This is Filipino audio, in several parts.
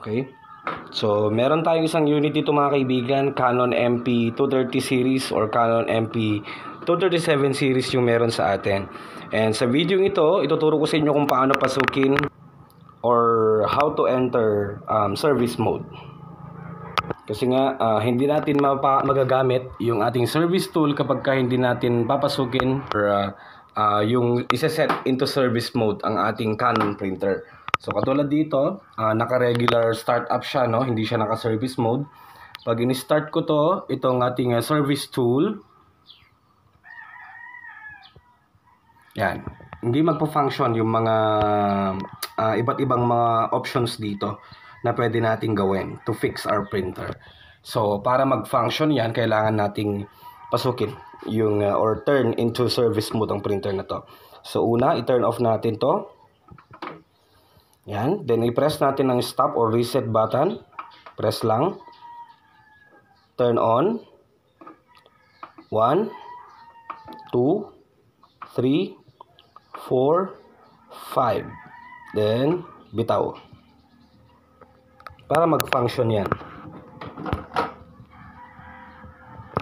Okay. So, meron tayong isang unit dito mga kaibigan, Canon MP230 series or Canon MP237 series yung meron sa atin. And sa video ito, ituturo ko sa inyo kung paano pasukin or how to enter service mode. Kasi nga, hindi natin magagamit yung ating service tool kapag hindi natin papasukin or yung isa-set into service mode ang ating Canon printer. So katulad dito, naka-regular startup siya, no? Hindi siya naka-service mode. Pag in-start ko to, itong ating service tool, yan, hindi magpo-function yung mga iba't ibang mga options dito na pwede nating gawin to fix our printer. So para mag-function yan, kailangan nating pasukin yung or turn into service mode ang printer na to. So una, i-turn off natin to. Yan, then i-press natin ang stop or reset button. Press lang. Turn on. 1 2 3 4 5. Then bitaw. Para mag-function yan.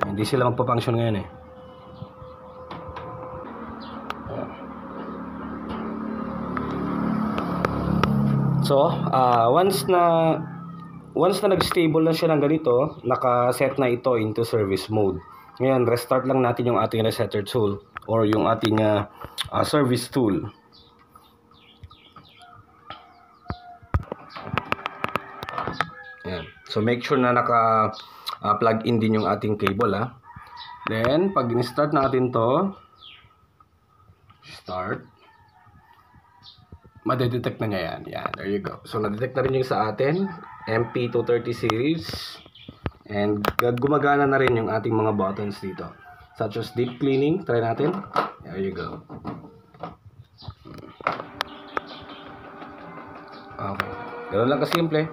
Hindi sila magpa-function ngayon eh. So, once na nag-stable na siya ng ganito, naka-set na ito into service mode. Ngayon, restart lang natin yung ating resetter tool or yung ating service tool. Ayan. So, make sure na naka-plug in din yung ating cable. Then, pag in-start natin to, start. Madedetect na niya yan. Yan, there you go. So, nadetect na rin yung sa atin, MP230 series. And gumagana na rin yung ating mga buttons dito. Such as deep cleaning. Try natin. There you go. Okay. Ganun lang kasimple.